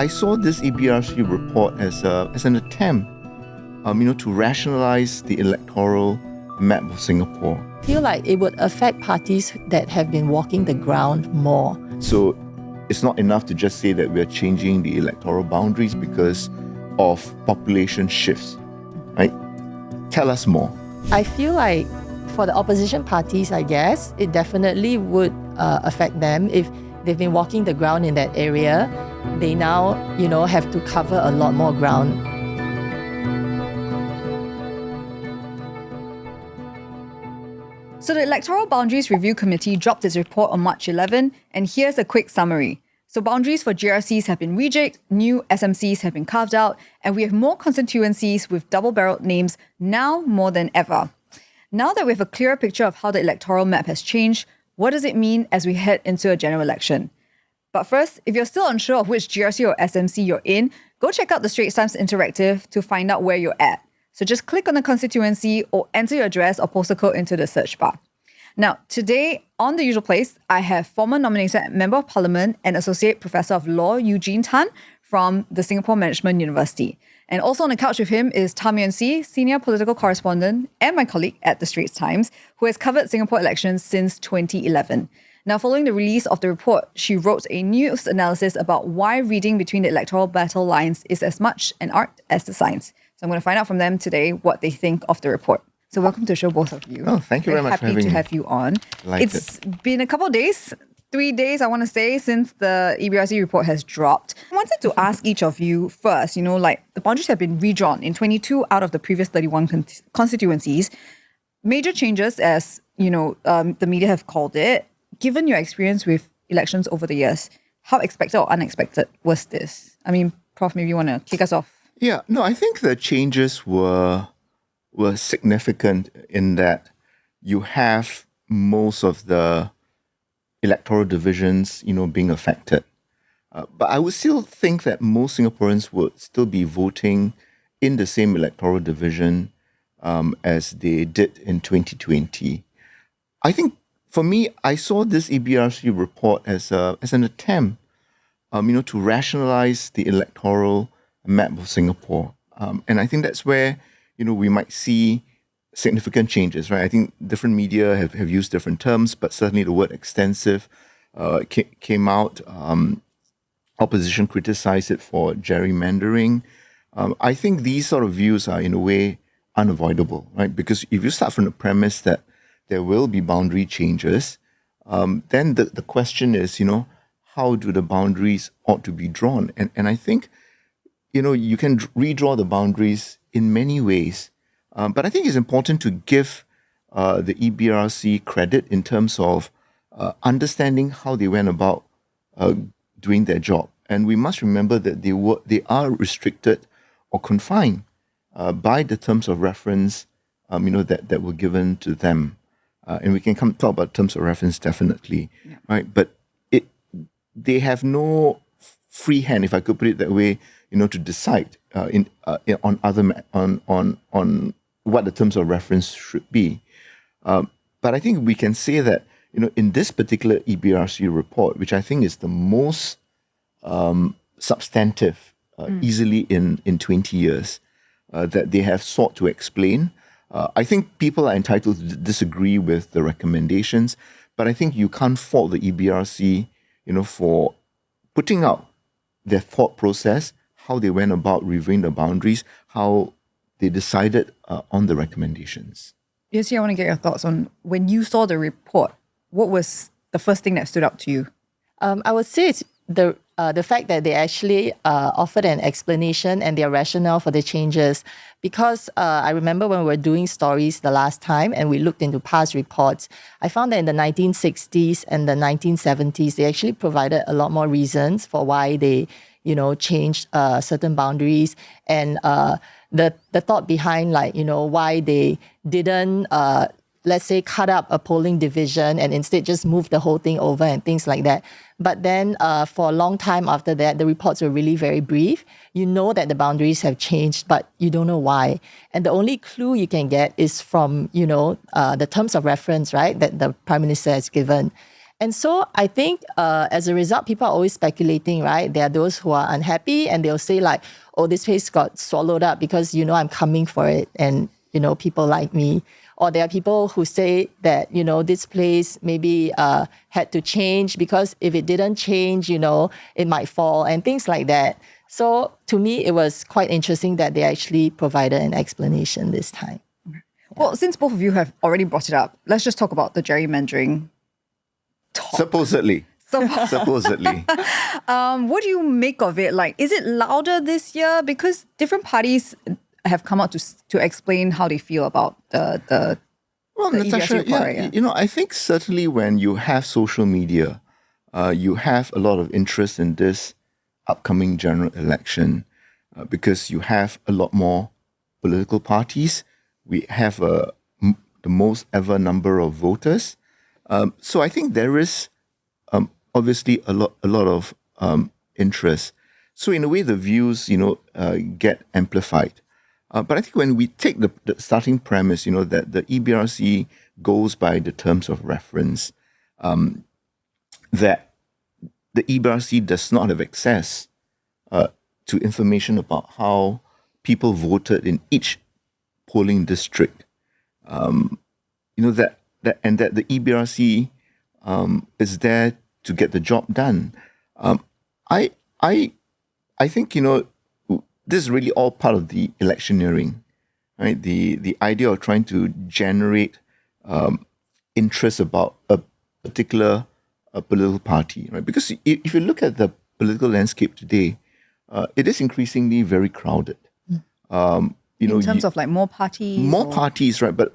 I saw this EBRC report as an attempt, to rationalize the electoral map of Singapore. I feel like it would affect parties that have been walking the ground more. So it's not enough to just say that we're changing the electoral boundaries because of population shifts, right? Tell us more. I feel like for the opposition parties, I guess, it definitely would affect them. If they've been walking the ground in that area, they now, have to cover a lot more ground. So the Electoral Boundaries Review Committee dropped its report on March 11, and here's a quick summary. So boundaries for GRCs have been rejigged, new SMCs have been carved out, and we have more constituencies with double-barreled names now more than ever. Now that we have a clearer picture of how the electoral map has changed, what does it mean as we head into a general election? But first, if you're still unsure of which GRC or SMC you're in, go check out the Straits Times Interactive to find out where you're at. So just click on the constituency or enter your address or postal code into the search bar. Now, today, on The Usual Place, I have former nominated Member of Parliament and Associate Professor of Law Eugene Tan from the Singapore Management University. And also on the couch with him is Tham Yuen-C, Senior Political Correspondent and my colleague at the Straits Times, who has covered Singapore elections since 2011. Now, following the release of the report, she wrote a news analysis about why reading between the electoral battle lines is as much an art as the science. So I'm going to find out from them today what they think of the report. So welcome to the show, both of you. Oh, thank you very much for having me. Happy to have you on. It's been a couple of days, 3 days, I want to say, since the EBRC report has dropped. I wanted to ask each of you first, the boundaries have been redrawn in 22 out of the previous 31 constituencies. Major changes, as the media have called it. Given your experience with elections over the years, how expected or unexpected was this? I mean, Prof, maybe you want to kick us off. Yeah, no, I think the changes were significant in that you have most of the electoral divisions, being affected. But I would still think that most Singaporeans would still be voting in the same electoral division as they did in 2020. I think for me, I saw this EBRC report as an attempt, to rationalize the electoral map of Singapore. And I think that's where, we might see significant changes, right? I think different media have used different terms, but certainly the word extensive came out. Opposition criticized it for gerrymandering. I think these sort of views are in a way unavoidable, right? Because if you start from the premise that there will be boundary changes, then the question is, how do the boundaries ought to be drawn? And I think, you can redraw the boundaries in many ways. But I think it's important to give the EBRC credit in terms of understanding how they went about doing their job. And we must remember that they are restricted or confined by the terms of reference, that were given to them. And we can talk about terms of reference definitely, right? But they have no free hand, if I could put it that way, to decide on what the terms of reference should be. But I think we can say that, in this particular EBRC report, which I think is the most substantive, easily in 20 years, that they have sought to explain. I think people are entitled to disagree with the recommendations, but I think you can't fault the EBRC, for putting out their thought process, how they went about reviewing the boundaries, how they decided on the recommendations. Yes, I want to get your thoughts on when you saw the report. What was the first thing that stood out to you? I would say it's the fact that they actually offered an explanation and their rationale for the changes. Because I remember when we were doing stories the last time and we looked into past reports, I found that in the 1960s and the 1970s, they actually provided a lot more reasons for why they, changed certain boundaries. And the thought behind, why they didn't, let's say, cut up a polling division and instead just move the whole thing over and things like that. But then for a long time after that, the reports were really very brief. You know that the boundaries have changed, but you don't know why. And the only clue you can get is from, the terms of reference, right, that the Prime Minister has given. And so I think as a result, people are always speculating, right? There are those who are unhappy and they'll say like, oh, this place got swallowed up because, I'm coming for it and, people like me. Or there are people who say that, this place maybe had to change because if it didn't change, it might fall and things like that. So to me, it was quite interesting that they actually provided an explanation this time. Well, since both of you have already brought it up, let's just talk about the gerrymandering talk. Supposedly. Supposedly. What do you make of it? Like, is it louder this year? Because different parties have come out to explain how they feel about the Well, the Natasha, EBRC report, yeah. I think certainly when you have social media, you have a lot of interest in this upcoming general election because you have a lot more political parties. We have the most ever number of voters. So I think there is obviously a lot of interest. So in a way, the views, get amplified. But I think when we take the starting premise, that the EBRC goes by the terms of reference, that the EBRC does not have access to information about how people voted in each polling district, that the EBRC is there to get the job done. I think this is really all part of the electioneering, right? The idea of trying to generate interest about a particular political party, right? Because if you look at the political landscape today, it is increasingly very crowded. In terms of like more parties, parties, right? But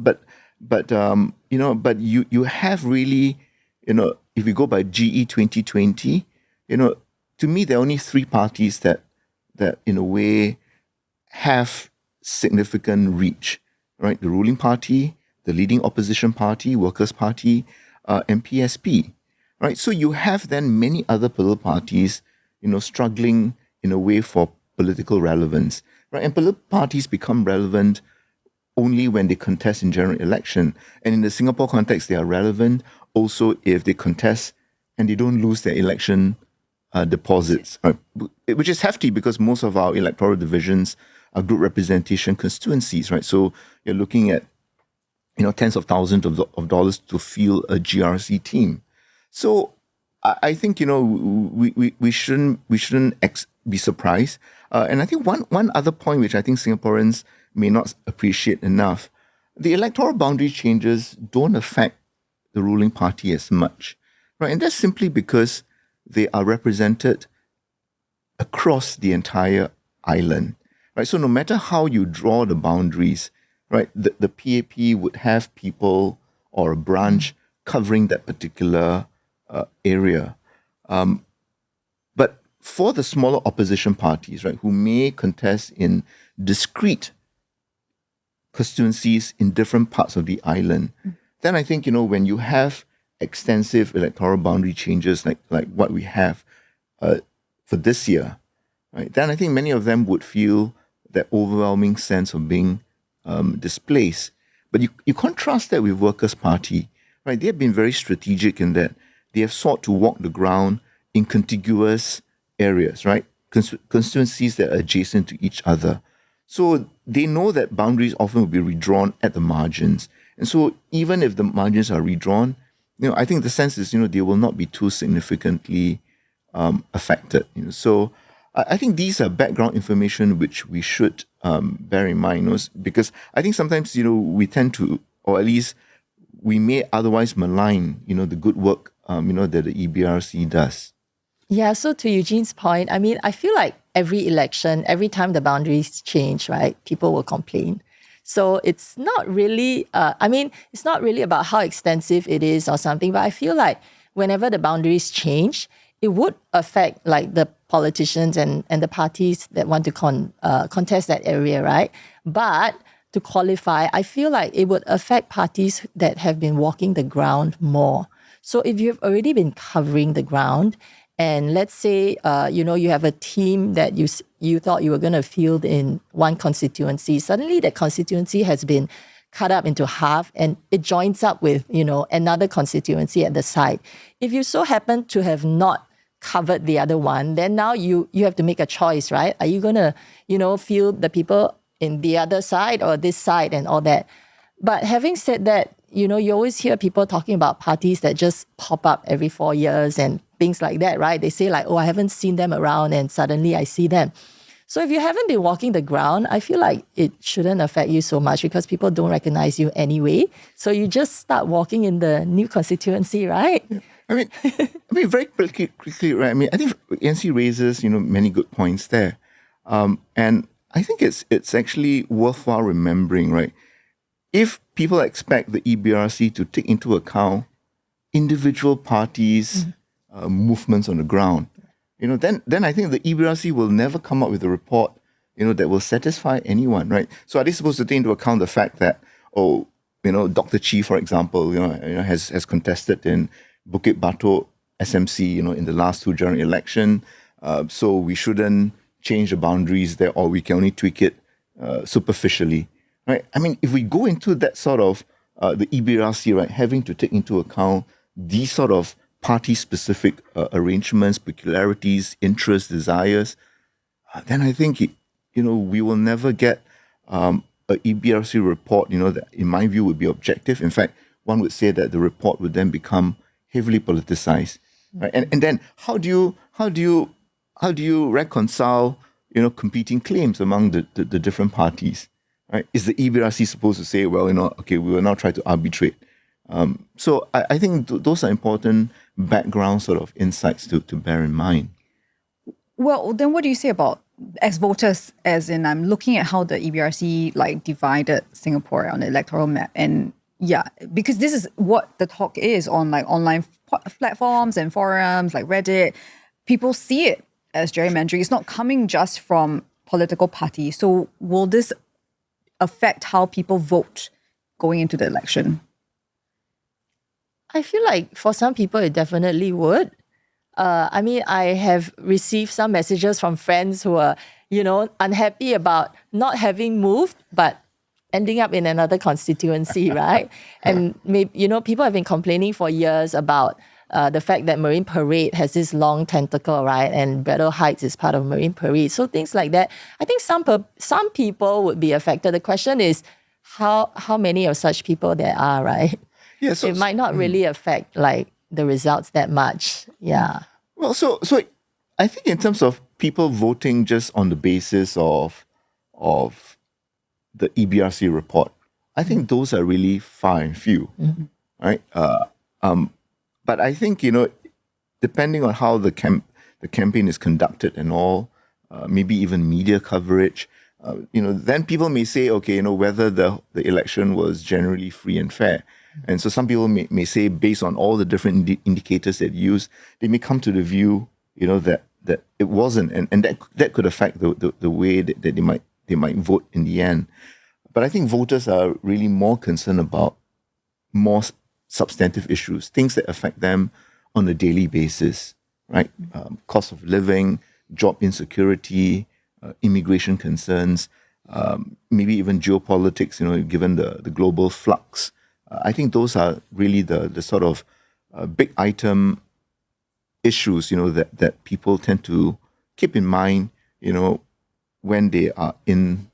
you have really, if you go by GE2020, to me there are only three parties that in a way have significant reach, right? The ruling party, the leading opposition party, Workers' Party, and PSP, right? So you have then many other political parties, struggling in a way for political relevance, right? And political parties become relevant only when they contest in general election. And in the Singapore context, they are relevant also if they contest and they don't lose their election deposits, right? Which is hefty because most of our electoral divisions are group representation constituencies, right? So you're looking at, tens of thousands of dollars to field a GRC team. So I think, we shouldn't be surprised. And I think one other point which I think Singaporeans may not appreciate enough, the electoral boundary changes don't affect the ruling party as much, right? And that's simply because they are represented across the entire island, right? So no matter how you draw the boundaries, right, the PAP would have people or a branch covering that particular area. But for the smaller opposition parties, right, who may contest in discrete constituencies in different parts of the island, then I think, when you have extensive electoral boundary changes like what we have for this year, right, then I think many of them would feel that overwhelming sense of being displaced. But you contrast that with Workers' Party, right? They have been very strategic in that they have sought to walk the ground in contiguous areas, right? Constituencies that are adjacent to each other. So they know that boundaries often will be redrawn at the margins. And so even if the margins are redrawn, I think the sense is, they will not be too significantly affected. So I think these are background information which we should bear in mind, because I think sometimes, we tend to, or at least we may otherwise malign, the good work, that the EBRC does. Yeah, so to Eugene's point, I feel like every election, every time the boundaries change, right, people will complain. So it's not really, it's not really about how extensive it is or something, but I feel like whenever the boundaries change, it would affect like the politicians and the parties that want to contest that area, right? But to qualify, I feel like it would affect parties that have been walking the ground more. So if you've already been covering the ground, and let's say, you have a team that you thought you were going to field in one constituency. Suddenly that constituency has been cut up into half and it joins up with, another constituency at the side. If you so happen to have not covered the other one, then now you have to make a choice, right? Are you going to, feel the people in the other side or this side and all that? But having said that, you always hear people talking about parties that just pop up every 4 years and things like that, right? They say like, oh, I haven't seen them around and suddenly I see them. So if you haven't been walking the ground, I feel like it shouldn't affect you so much because people don't recognize you anyway. So you just start walking in the new constituency, right? Yeah. I mean, very quickly, right? I mean, I think Yuen-C raises, many good points there. And I think it's actually worthwhile remembering, right? If people expect the EBRC to take into account individual parties' movements on the ground, then I think the EBRC will never come up with a report, that will satisfy anyone, right? So are they supposed to take into account the fact that, Dr. Chi, for example, has contested in Bukit Batok SMC, in the last 2 general election, so we shouldn't change the boundaries there, or we can only tweak it superficially, right? I mean, if we go into that sort of the EBRC, right, having to take into account these sort of party-specific arrangements, peculiarities, interests, desires, then I think, we will never get a EBRC report, that in my view would be objective. In fact, one would say that the report would then become heavily politicized, right? And then how do you reconcile, competing claims among the different parties, right? Is the EBRC supposed to say, well, okay, we will now try to arbitrate? So I think those are important background sort of insights to bear in mind. Well, then what do you say about as voters, as in I'm looking at how the EBRC divided Singapore on the electoral map, and yeah, because this is what the talk is on online platforms and forums like Reddit. People see it as gerrymandering. It's not coming just from political parties. So will this affect how people vote going into the election? I feel like for some people, it definitely would. I have received some messages from friends who are, unhappy about not having moved, but ending up in another constituency, right? And maybe, people have been complaining for years about the fact that Marine Parade has this long tentacle, right? And Braddell Heights is part of Marine Parade. So things like that. I think some people would be affected. The question is how many of such people there are, right? Yeah, so it might not really affect the results that much. Yeah. Well, so I think in terms of people voting just on the basis of the EBRC report, I think those are really far and few, right? But I think, depending on how the campaign is conducted and all, maybe even media coverage, then people may say, okay, whether the election was generally free and fair. And so some people may say, based on all the different indicators that use, they may come to the view, that it wasn't, and that could affect the way that they might vote in the end. But I think voters are really more concerned about more substantive issues, things that affect them on a daily basis, right? Cost of living, job insecurity, immigration concerns, maybe even geopolitics, given the global flux. I think those are really the sort of big item issues, that people tend to keep in mind, when they are in,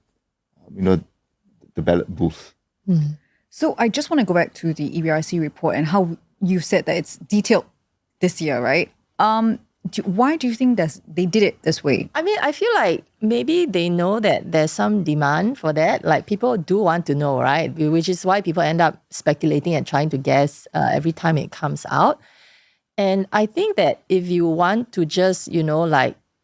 the ballot booth. Mm. So I just want to go back to the EBRC report and how you said that it's detailed this year, right? Why do you think they did it this way? I feel like maybe they know that there's some demand for that. Like people do want to know, right? Which is why people end up speculating and trying to guess every time it comes out. And I think that if you want to just,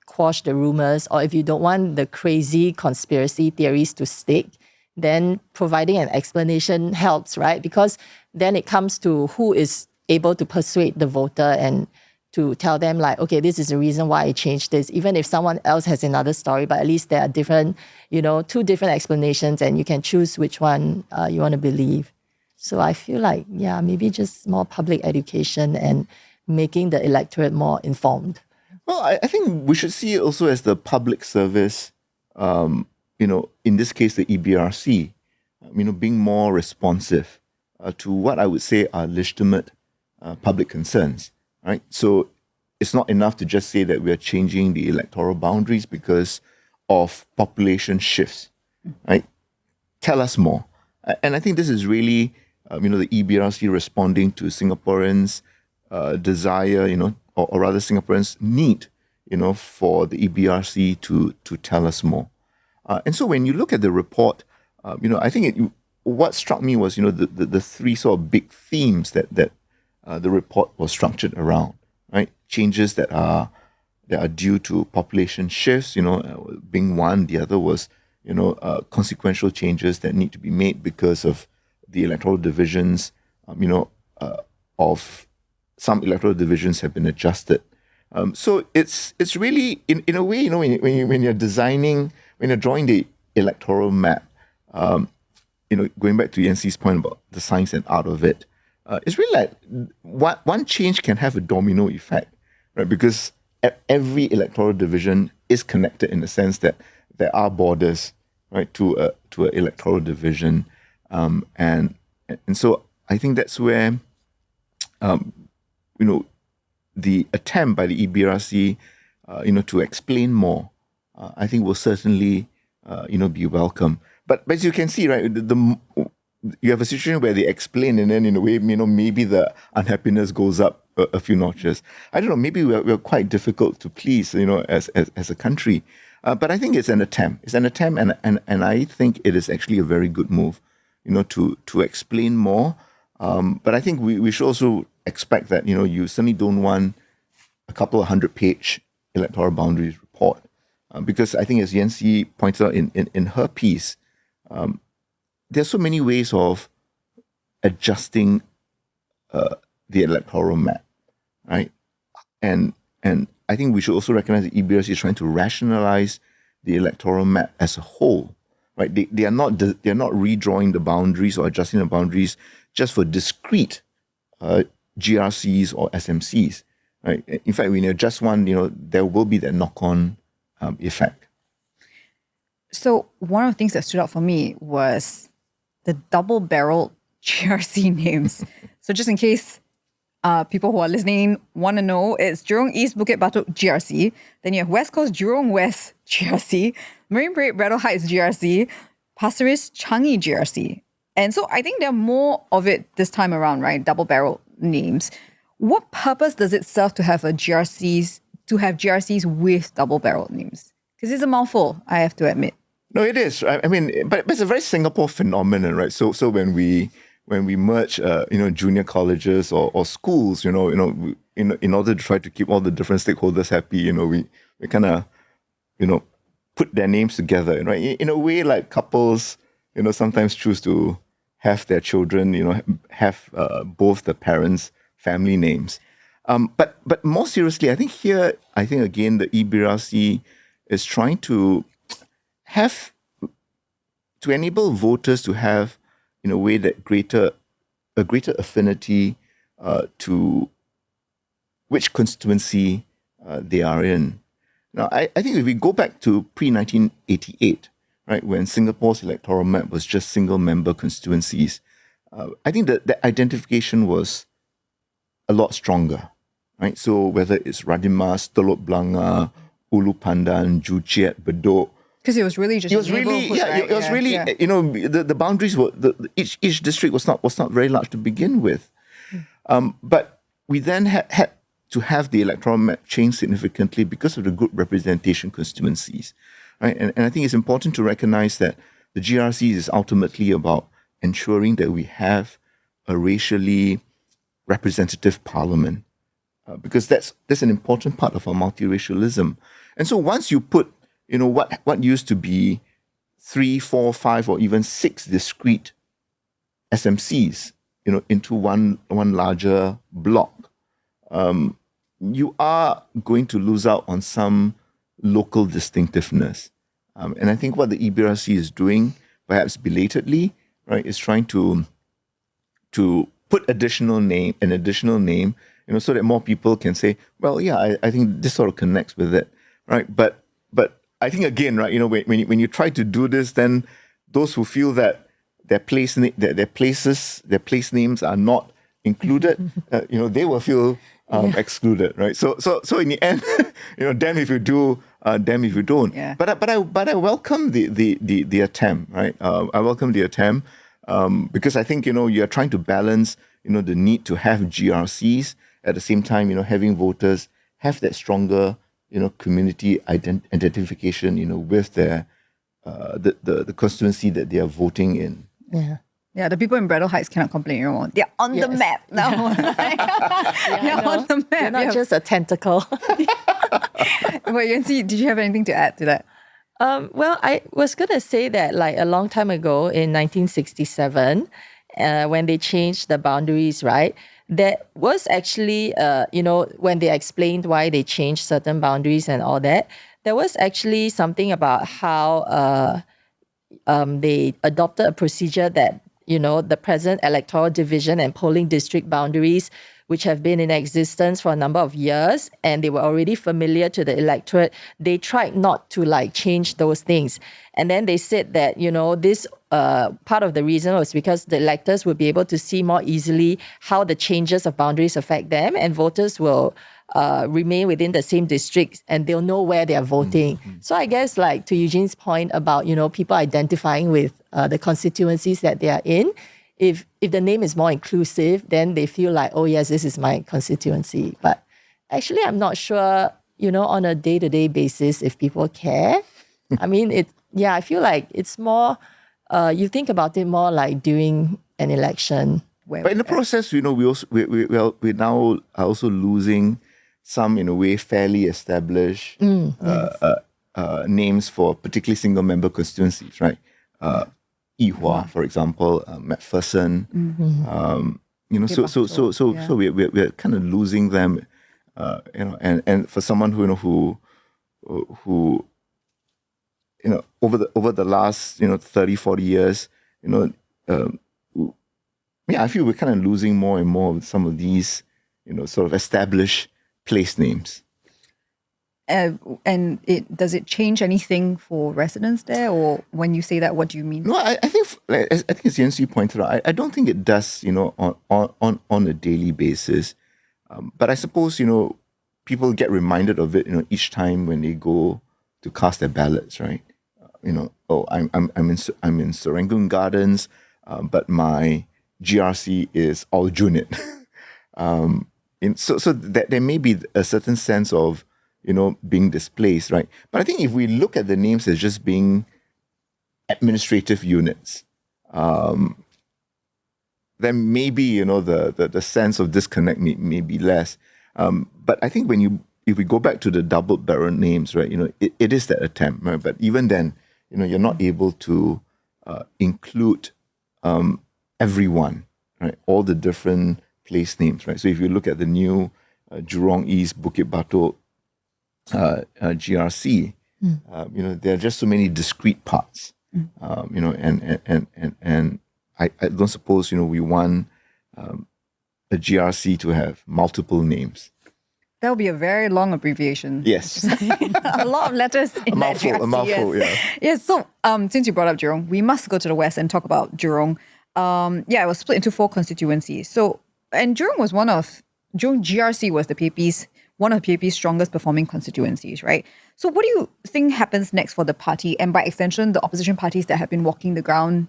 quash the rumors, or if you don't want the crazy conspiracy theories to stick, then providing an explanation helps, right? Because then it comes to who is able to persuade the voter and to tell them okay, this is the reason why I changed this, even if someone else has another story, but at least there are different, 2 different explanations and you can choose which one you want to believe. So I feel like, maybe just more public education and making the electorate more informed. Well, I think we should see it also as the public service, in this case, the EBRC, being more responsive to what I would say are legitimate public concerns, right? So it's not enough to just say that we are changing the electoral boundaries because of population shifts, right? Tell us more. And I think this is really, the EBRC responding to Singaporeans' desire, or rather Singaporeans' need, for the EBRC to tell us more. And so when you look at the report, I think what struck me was, the three sort of big themes that the report was structured around, right? Changes that are due to population shifts, being one. The other was, consequential changes that need to be made because of the electoral divisions, of some electoral divisions have been adjusted. So it's really, in a way, when you're drawing the electoral map, going back to Yuen-C's point about the science and art of it, it's really like one change can have a domino effect, right? Because every electoral division is connected in the sense that there are borders, right, to an electoral division, and so I think that's where, the attempt by the EBRC, to explain more, I think will certainly, be welcome. But as you can see, right, you have a situation where they explain, and then in a way, maybe the unhappiness goes up a few notches. I don't know. Maybe we're quite difficult to please, as a country. But I think it's an attempt. It's an attempt, and I think it is actually a very good move, to explain more. But I think we should also expect that, you certainly don't want a couple of 100-page electoral boundaries report, because I think, as Yuen-C pointed out in her piece, there's so many ways of adjusting the electoral map, right? And I think we should also recognize that EBRC is trying to rationalize the electoral map as a whole, right? They are not redrawing the boundaries or adjusting the boundaries just for discrete GRCs or SMCs, right? In fact, when you adjust one, there will be that knock-on effect. So one of the things that stood out for me was the double-barreled GRC names. So just in case people who are listening want to know, it's Jurong East Bukit Batok GRC. Then you have West Coast Jurong West GRC, Marine Parade Braddell Heights GRC, Pasir Ris Changi GRC. And so I think there are more of it this time around, right? Double-barreled names. What purpose does it serve to have GRCs with double-barreled names? Because it's a mouthful, I have to admit. No, it is. I mean, but it's a very Singapore phenomenon, right? So when we merge, junior colleges or schools, in order to try to keep all the different stakeholders happy, we kind of, put their names together, right? In a way, like couples, sometimes choose to have their children, have both the parents' family names. But more seriously, I think again, the EBRC is trying to enable voters to have, in a way, that a greater affinity to which constituency they are in. Now, I think if we go back to pre-1988, right, when Singapore's electoral map was just single-member constituencies, I think that the identification was a lot stronger, right? So whether it's Radin Mas, Telok Blangah, Ulu Pandan, Joo Chiat, Bedok. Because it was really just It was really, right? It was really, the boundaries were, each district was not very large to begin with. But we then had to have the electoral map change significantly because of the good representation constituencies, right? And I think it's important to recognize that the GRCs is ultimately about ensuring that we have a racially representative parliament, because that's an important part of our multiracialism. And so once you put, what used to be 3, 4, 5, or even 6 discrete SMCs, into one larger block, you are going to lose out on some local distinctiveness. And I think what the EBRC is doing, perhaps belatedly, right, is trying to put an additional name, so that more people can say, well, yeah, I think this sort of connects with it, right? But I think, again, right, when you try to do this, then those who feel that their place names are not included, they will feel excluded, right? So in the end, damn if you do, damn if you don't. Yeah. But I welcome the attempt, right? I welcome the attempt because I think you're trying to balance the need to have GRCs at the same time having voters have that stronger community identification with their the constituency that they are voting in. Yeah. Yeah, the people in Braddock Heights cannot complain anymore. They're on the Yes. map now. They're on the map. They're not just a tentacle. Wait, Yuen-C, did you have anything to add to that? Well, I was going to say that like a long time ago in 1967, when they changed the boundaries, right? That was actually, when they explained why they changed certain boundaries and all that, there was actually something about how they adopted a procedure that, the present electoral division and polling district boundaries, which have been in existence for a number of years, and they were already familiar to the electorate, they tried not to change those things. And then they said that, this part of the reason was because the electors would be able to see more easily how the changes of boundaries affect them, and voters will remain within the same districts and they'll know where they're voting. Mm-hmm. So I guess to Eugene's point about, people identifying with the constituencies that they are in, if the name is more inclusive, then they feel like, oh yes, this is my constituency. But actually, I'm not sure, on a day-to-day basis if people care. I mean, I feel like it's more, you think about it more like during an election. But in the process, we now are also losing some, in a way, fairly established names for particularly single-member constituencies, right? Ihua, for example, McPherson. So we're kind of losing them, and for someone who over the last 30, 40 years, I feel we're kind of losing more and more of some of these sort of established place names. And does it change anything for residents there, or when you say that, what do you mean? No, I think as Yuen-C pointed out, I don't think it does on a daily basis, but I suppose people get reminded of it each time when they go to cast their ballots, right? I'm in Serangoon Gardens, but my GRC is Aljunied. So that there may be a certain sense of being displaced, right? But I think if we look at the names as just being administrative units, then maybe the sense of disconnect may be less. But I think if we go back to the double-barrel names, right, it is that attempt, right? But even then, you're not able to include everyone, right? All the different place names, right? So if you look at the new Jurong East Bukit Batok GRC, there are just so many discrete parts, and I don't suppose we want a GRC to have multiple names. That would be a very long abbreviation. Yes. A lot of letters in a mouthful, yes. yeah. Yes, so since you brought up Jurong, we must go to the west and talk about Jurong. It was split into 4 constituencies. So, and Jurong GRC was one of the PAP's strongest performing constituencies, right? So what do you think happens next for the party, and by extension, the opposition parties that have been walking the ground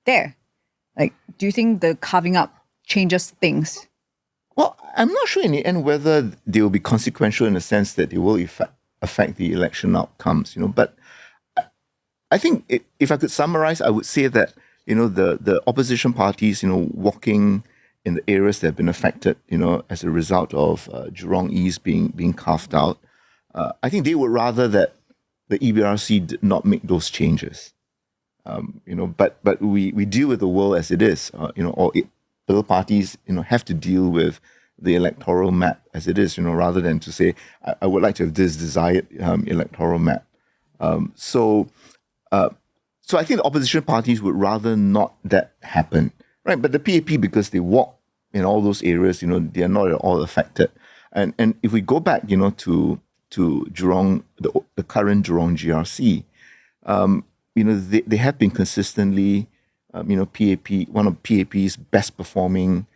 there? Do you think the carving up changes things? Well, I'm not sure in the end whether they will be consequential in the sense that they will affect the election outcomes, but I think if I could summarize, I would say that, the opposition parties, walking in the areas that have been affected, as a result of Jurong East being carved out, I think they would rather that the EBRC did not make those changes. But we deal with the world as it is. All other parties, have to deal with the electoral map as it is, rather than to say, I would like to have this desired electoral map. So I think the opposition parties would rather not that happen, right? But the PAP, because they walk in all those areas, they are not at all affected. And if we go back, to Jurong, the current Jurong GRC, they have been consistently one of PAP's best performing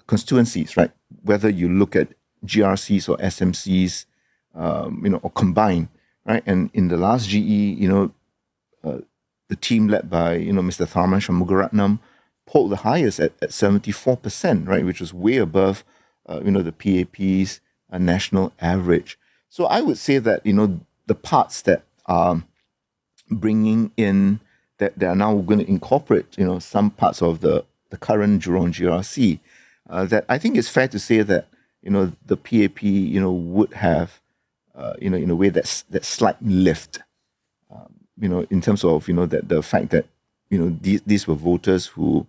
constituencies, right? Whether you look at GRCs or SMCs, or combined, right? And in the last GE, the team led by, Mr. Tharman Shanmugaratnam polled the highest at 74%, right? Which was way above, the PAP's national average. So I would say that, the parts that are bringing in, that they are now going to incorporate, some parts of the current Jurong GRC, that I think it's fair to say that, the PAP, would have, in a way that slight lift, in terms of, that the fact that, these were voters who,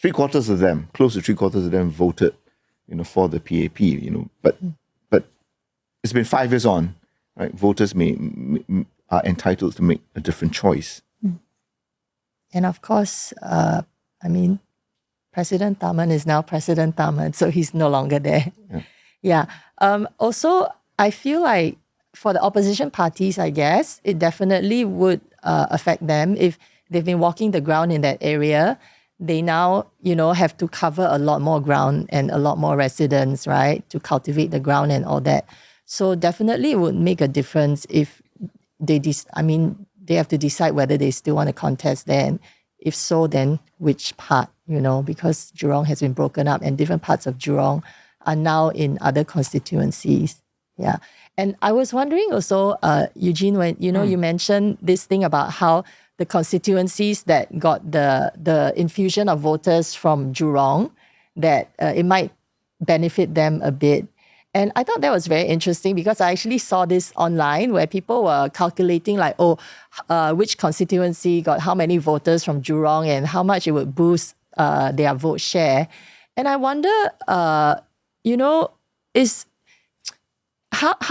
close to three quarters of them voted, for the PAP, but it's been 5 years on, right? Voters are entitled to make a different choice. And of course, President Tharman is now President Tharman, so he's no longer there. Yeah. Also, I feel like for the opposition parties, I guess, it definitely would affect them if they've been walking the ground in that area. They now, have to cover a lot more ground and a lot more residents, right, to cultivate the ground and all that. So definitely it would make a difference if they have to decide whether they still want to contest there. And if so, then which part, because Jurong has been broken up and different parts of Jurong are now in other constituencies. Yeah. And I was wondering also, Eugene, when, you mentioned this thing about how the constituencies that got the infusion of voters from Jurong, that it might benefit them a bit. And I thought that was very interesting because I actually saw this online where people were calculating like, which constituency got how many voters from Jurong and how much it would boost their vote share. And I wonder, how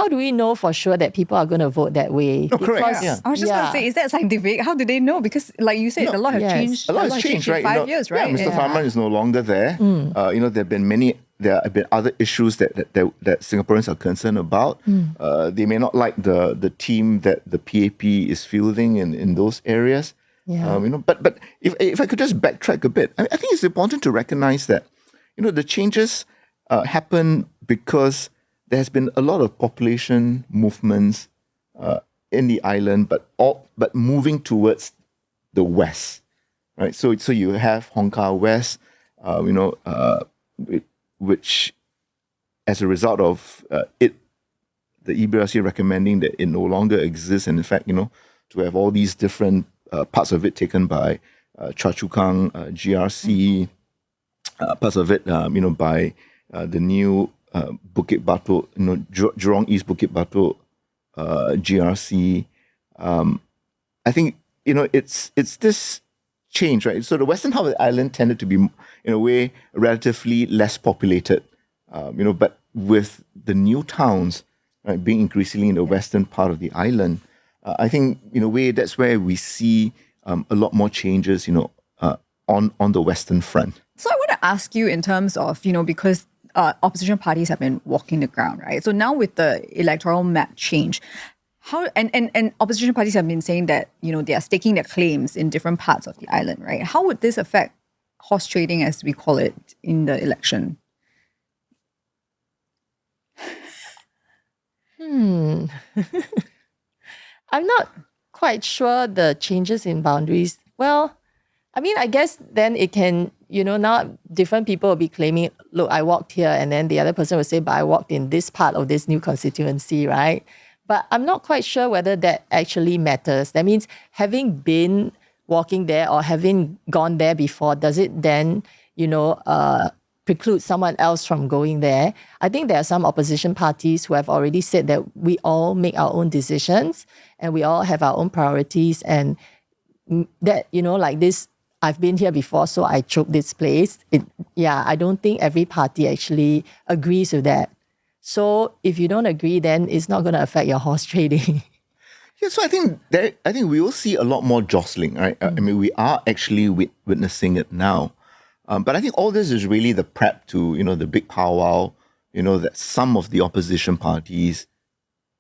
do we know for sure that people are going to vote that way? No, correct. Yeah. I was just going to say, is that scientific? How do they know? Because like you said, a lot has changed. A lot has changed, right? In 5 years, right? Yeah, Mr. Tharman is no longer there. There have been other issues that Singaporeans are concerned about. They may not like the team that the PAP is fielding in those areas. Yeah. But if I could just backtrack a bit, I think it's important to recognize that, the changes happen because there has been a lot of population movements in the island, but moving towards the west, right? So you have Hong Kong West, which, as a result of the EBRC recommending that it no longer exists, and in fact, to have all these different parts of it taken by Choa Chu Kang GRC, parts of it, by the new Bukit Batok, Jurong East Bukit Batok GRC. I think, it's this change, right? So the western half of the island tended to be, in a way, relatively less populated, but with the new towns, right, being increasingly in the western part of the island, I think, in a way, that's where we see a lot more changes, on the western front. So I want to ask you in terms of, because opposition parties have been walking the ground, right? So now with the electoral map change, how and opposition parties have been saying that, they are staking their claims in different parts of the island, right? How would this affect horse trading, as we call it, in the election? I'm not quite sure the changes in boundaries. Well, I guess then it can, now different people will be claiming, look, I walked here, and then the other person will say, but I walked in this part of this new constituency, right? But I'm not quite sure whether that actually matters. That means having been walking there or having gone there before, does it then, preclude someone else from going there? I think there are some opposition parties who have already said that we all make our own decisions and we all have our own priorities, and that, like this, I've been here before, so I chose this place. I don't think every party actually agrees with that. So if you don't agree, then it's not going to affect your horse trading. Yeah, so I think we will see a lot more jostling, right? We are actually witnessing it now. But I think all this is really the prep to, the big powwow, that some of the opposition parties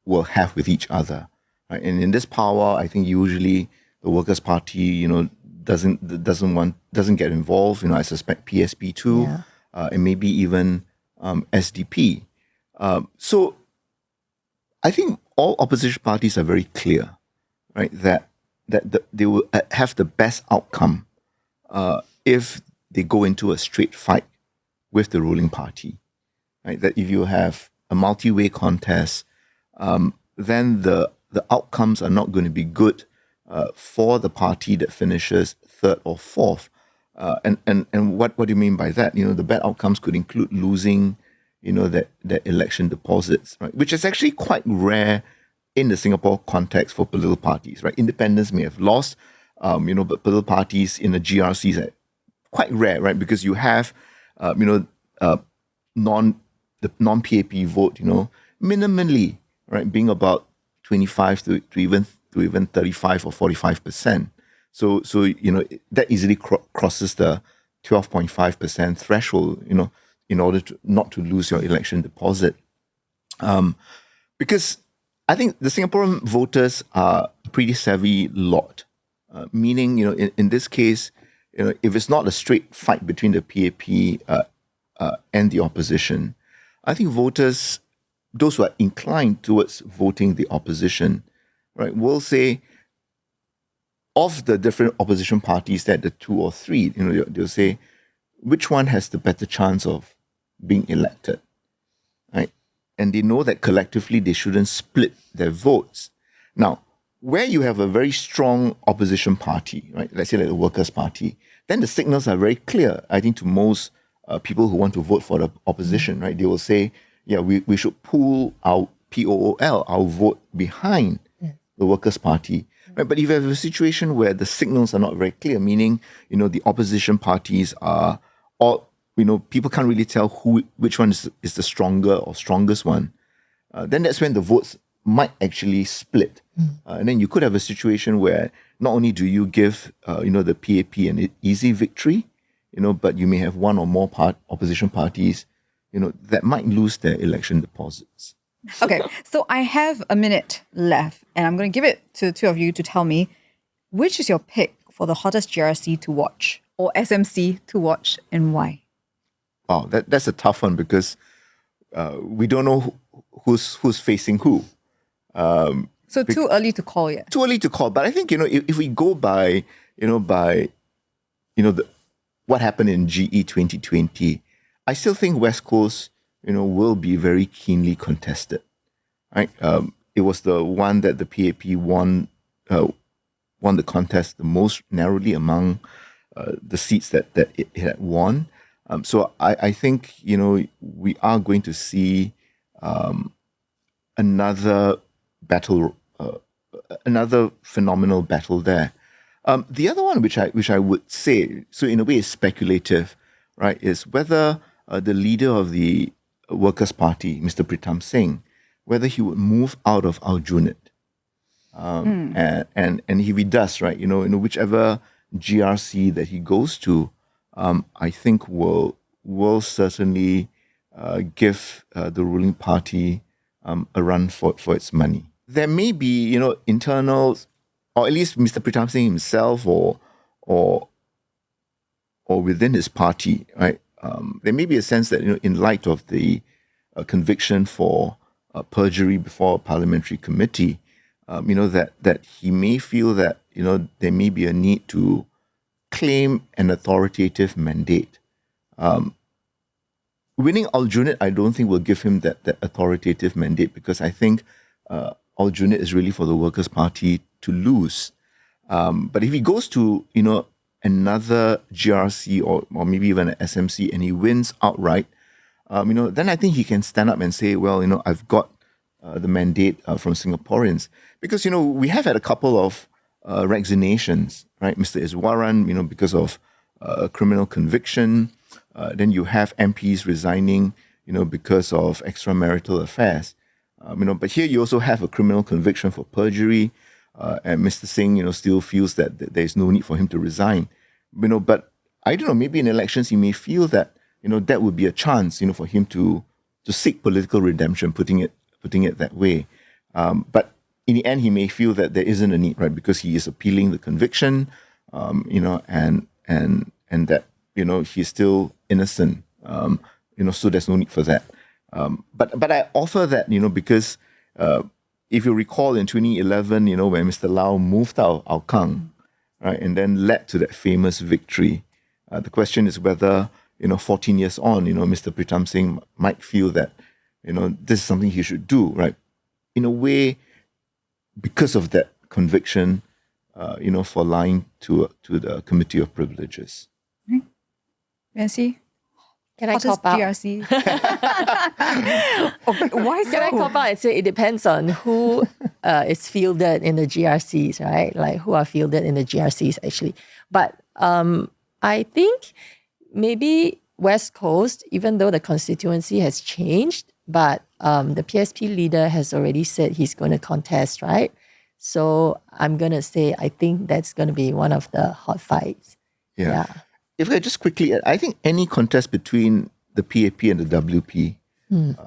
will have with each other. Right? And in this powwow, I think usually the Workers' Party, doesn't get involved. I suspect PSP too, and maybe even SDP. So I think all opposition parties are very clear, right? That they will have the best outcome if they go into a straight fight with the ruling party, right? That if you have a multi-way contest, then the outcomes are not going to be good for the party that finishes third or fourth. And what do you mean by that? The bad outcomes could include losing, that election deposits, right? Which is actually quite rare in the Singapore context for political parties, right? Independents may have lost, but political parties in the GRCs are quite rare, right? Because you have, the non-PAP vote, minimally, right, being about 25 to even 35 or 45%. So that easily crosses the 12.5% threshold, in order to not to lose your election deposit. Because I think the Singaporean voters are a pretty savvy lot, meaning, in this case, if it's not a straight fight between the PAP and the opposition, I think voters, those who are inclined towards voting the opposition, right, will say, of the different opposition parties, that the two or three, they'll say, which one has the better chance of being elected, right? And they know that collectively they shouldn't split their votes. Now, where you have a very strong opposition party, right, let's say like the Workers' Party, then the signals are very clear, I think, to most people who want to vote for the opposition, right? They will say, yeah, we should pool our POOL, our vote, behind the Workers' Party. Right? But if you have a situation where the signals are not very clear, meaning, the opposition parties are all, people can't really tell which one is the stronger or strongest one, then that's when the votes might actually split. And then you could have a situation where not only do you give, the PAP an easy victory, but you may have one or more opposition parties, that might lose their election deposits. Okay, so I have a minute left, and I'm going to give it to the two of you to tell me which is your pick for the hottest GRC to watch or SMC to watch, and why. Wow, that's a tough one, because we don't know who's facing who. So too early to call yet. Too early to call, but I think if we go by what happened in GE2020, I still think West Coast will be very keenly contested, right? It was the one that the PAP won the contest the most narrowly among the seats that it had won. So I think we are going to see another battle, another phenomenal battle there. The other one, which I would say, so in a way is speculative, right, is whether the leader of the Workers' Party, Mr. Pritam Singh, whether he would move out of Aljunied. And if he does, right, whichever GRC that he goes to, I think will certainly give the ruling party a run for its money. There may be, internal, or at least Mr. Pritam Singh himself, or within his party, right? There may be a sense that, in light of the conviction for perjury before a parliamentary committee, that he may feel that, there may be a need to claim an authoritative mandate. Winning Aljunied, I don't think will give him that authoritative mandate, because I think Aljunied is really for the Workers' Party to lose. But if he goes to, another GRC or maybe even an SMC, and he wins outright, then I think he can stand up and say, well, I've got the mandate from Singaporeans. Because, we have had a couple of resignations, right? Mr. Iswaran, because of a criminal conviction. Then you have MPs resigning, because of extramarital affairs. But here you also have a criminal conviction for perjury. And Mr. Singh, still feels that there's no need for him to resign. But I don't know, maybe in elections he may feel that, that would be a chance, for him to seek political redemption, putting it that way. But in the end, he may feel that there isn't a need, right? Because he is appealing the conviction. and that, he's still innocent, so there's no need for that. But I offer that, because if you recall in 2011, when Mr. Lau moved out of Aokang, right, and then led to that famous victory, the question is whether, 14 years on, Mr. Pritam Singh might feel that, this is something he should do, right? In a way, because of that conviction, for lying to the Committee of Privileges. Yuen-C? Can I Hottest cop out? GRC? Okay, why so? Can I cop out and say it depends on who is fielded in the GRCs, right? Like who are fielded in the GRCs actually. But I think maybe West Coast, even though the constituency has changed, but the PSP leader has already said he's going to contest, right? So I'm going to say I think that's going to be one of the hot fights. Yeah. If I just quickly, I think any contest between the PAP and the WP,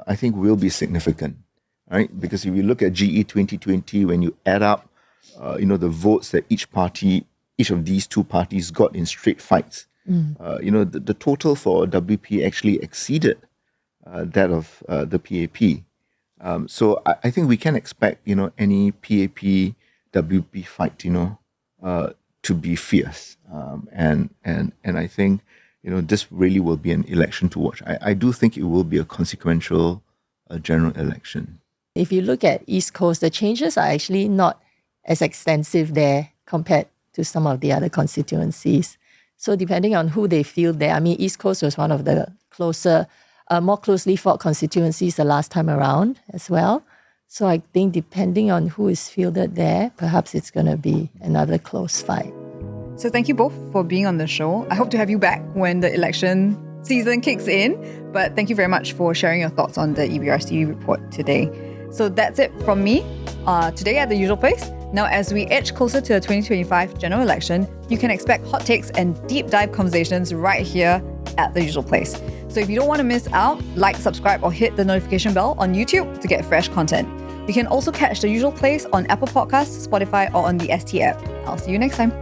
I think will be significant, right? Because if you look at GE2020, when you add up, the votes that each of these two parties got in straight fights, the total for WP actually exceeded that of the PAP. So I think we can expect, any PAP WP fight, to be fierce. And I think, this really will be an election to watch. I do think it will be a consequential general election. If you look at East Coast, the changes are actually not as extensive there compared to some of the other constituencies. So depending on who they field there, I mean, East Coast was one of the more closely fought constituencies the last time around as well. So I think depending on who is fielded there, perhaps it's going to be another close fight. So thank you both for being on the show. I hope to have you back when the election season kicks in. But thank you very much for sharing your thoughts on the EBRC report today. So that's it from me today at The Usual Place. Now, as we edge closer to the 2025 general election, you can expect hot takes and deep dive conversations right here at The Usual Place. So if you don't want to miss out, like, subscribe, or hit the notification bell on YouTube to get fresh content. You can also catch The Usual Place on Apple Podcasts, Spotify, or on the ST app. I'll see you next time.